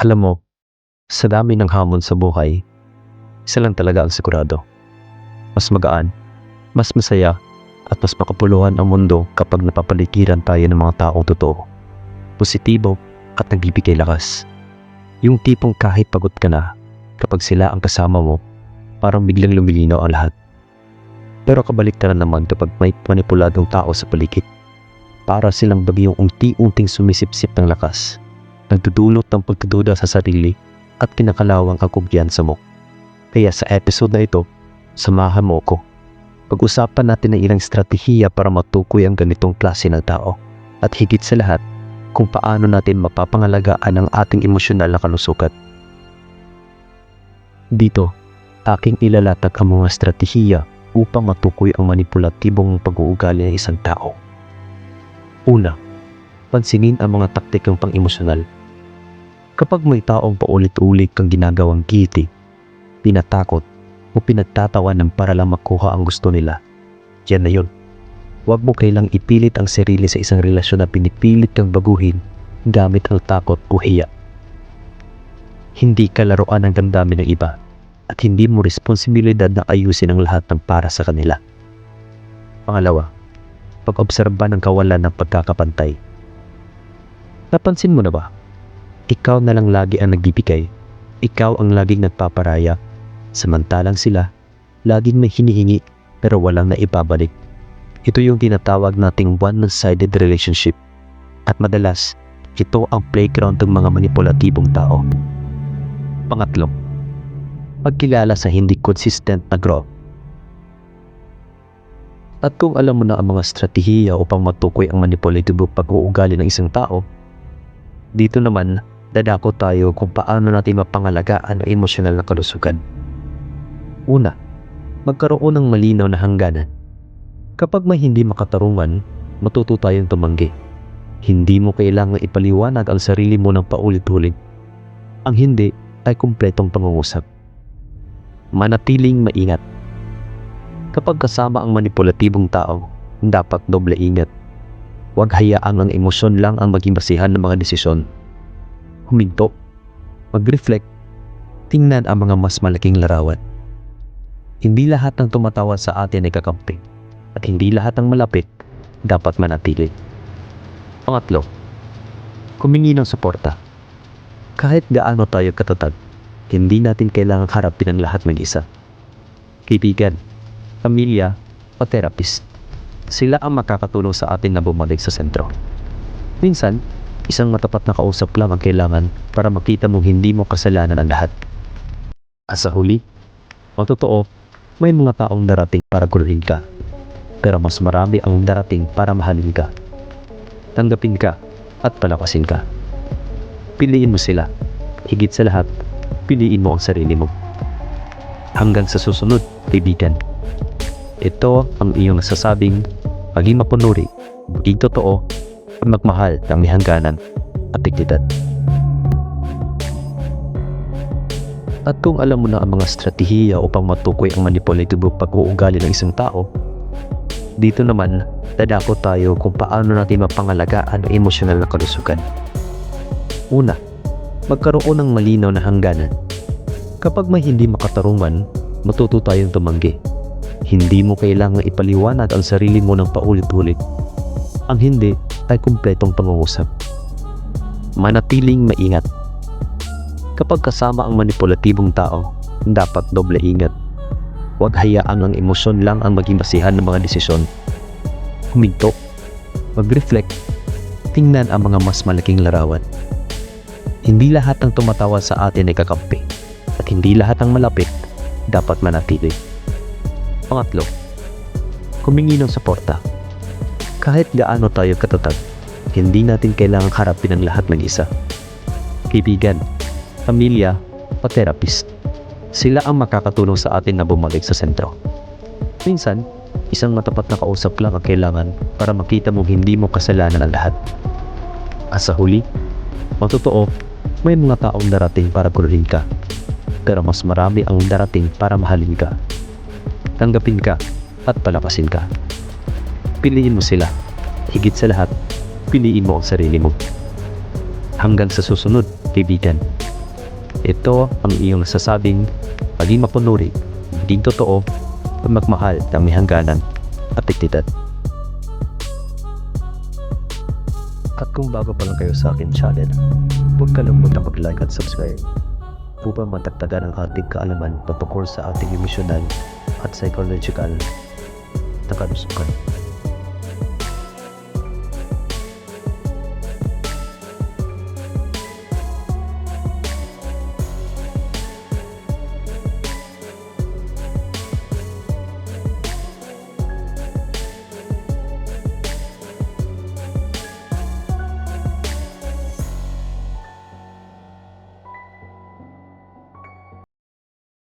Alam mo, sa dami ng hamon sa buhay, isa lang talaga ang sigurado. Mas magaan, mas masaya, at mas makapuluhan ang mundo kapag napapaligiran tayo ng mga taong totoo, positibo, at nagbibigay lakas. Yung tipong kahit pagod ka na, kapag sila ang kasama mo, parang biglang lumilinaw ang lahat. Pero kabaliktaran naman kapag may manipuladong tao sa paligid. Para silang bagyong unti-unting sumisipsip ng lakas, nagdudulot ng pagkaduda sa sarili at kinakalawang ang kumpiyansa mo. Kaya sa episode na ito, samahan mo ko. Pag-usapan natin ang ilang estratehiya para matukoy ang ganitong klase ng tao at higit sa lahat, kung paano natin mapapangalagaan ang ating emosyonal na kalusugan. Dito, aking ilalatag ang mga estratehiya upang matukoy ang manipulatibong pag-uugali ng isang tao. Una, pansinin ang mga taktikang pang-emosyonal. Kapag may taong paulit-ulit kang ginagawang guilty, pinatakot, o pinagtatawan para lang makuha ang gusto nila, yan na yun. Huwag mo kailang ipilit ang sarili sa isang relasyon na pinipilit kang baguhin gamit ang takot o hiya. Hindi ka laruan ng damdamin ng iba at hindi mo responsibilidad na ayusin ang lahat ng para sa kanila. Pangalawa, pag-obserba ng kawalan ng pagkakapantay. Napansin mo na ba? Ikaw na lang lagi ang nagbibigay. Ikaw ang laging nagpaparaya. Samantalang sila, laging may hinihingi pero walang naibabalik. Ito yung tinatawag nating one-sided relationship. At madalas, ito ang playground ng mga manipulatibong tao. Pangatlo, pagkilala sa hindi consistent na growth. At kung alam mo na ang mga estratehiya upang matukoy ang manipulatibong pag-uugali ng isang tao, dito naman, dadako tayo kung paano natin mapangalagaan ang emosyonal na kalusugan. Una, magkaroon ng malinaw na hangganan. Kapag may hindi makatarungan, matuto tayong tumanggi. Hindi mo kailangang ipaliwanag ang sarili mo ng paulit-ulit. Ang hindi ay kumpletong pangungusap. Manatiling maingat. Kapag kasama ang manipulatibong tao, dapat doble ingat. Huwag hayaan ang emosyon lang ang maging basihan ng mga desisyon. Huminto, mag-reflect, tingnan ang mga mas malaking larawan. Hindi lahat ng tumatawa sa atin ay kakampi, at hindi lahat ng malapit dapat manatili. Pangatlo, humingi ng suporta. Kahit gaano tayo katatag, hindi natin kailangang harapin ang lahat mag-isa. Kaibigan, pamilya, o therapist, sila ang makakatulong sa atin na bumalik sa sentro. Minsan, isang matapat na kausap lang ang kailangan para makita mong hindi mo kasalanan ang lahat. At sa huli, o totoo, may mga taong darating para guluhin ka, pero mas marami ang darating para mahalin ka. Tanggapin ka at palakasin ka. Piliin mo sila. Higit sa lahat, piliin mo ang sarili mo. Hanggang sa susunod, kaibigan. Ito ang iyong nasasabing maging mapunuri, maging totoo, at magmahal ng may hangganan at dignidad. At kung alam mo na ang mga estratehiya upang matukoy ang manipulatibong pag-uugali ng isang tao, dito naman, dadako tayo kung paano natin mapangalagaan ang emosyonal na kalusugan. Una, magkaroon ng malinaw na hangganan. Kapag may hindi makatarungan, matuto tayong tumanggi. Hindi mo kailangang ipaliwanag ang sarili mo ng paulit-ulit. Ang hindi ay kumpletong pangungusap. Manatiling maingat. Kapag kasama ang manipulatibong tao, dapat doble ingat. Huwag hayaan ang emosyon lang ang maging basihan ng mga desisyon. Huminto, mag-reflect, tingnan ang mga mas malaking larawan. Hindi lahat ng tumatawa sa atin ay kakampi, at hindi lahat ng malapit dapat manatili. Pangatlo, humingi ng suporta. Kahit gaano tayo katatag, hindi natin kailangang harapin ang lahat mag-isa. Kaibigan, pamilya, o therapist, sila ang makakatulong sa atin na bumalik sa sentro. Minsan, isang matapat na kausap lang ang kailangan para makita mong hindi mo kasalanan ang lahat. At sa huli, totoo, may mga taong darating para guluhin ka, pero mas marami ang darating para mahalin ka. Tanggapin ka at palakasin ka. Piliin mo sila. Higit sa lahat, piliin mo ang sarili mo. Hanggang sa susunod, kaibigan. Ito ang iyong nasasabing maging mapunuri, maging totoo, at magmahal na may hangganan at dignidad. At kung bago pa lang kayo sa akin channel, huwag kalimutan mag-like at subscribe upang matagtagan ang ating kaalaman patungkol sa ating emosyonal at psychological na kalusugan.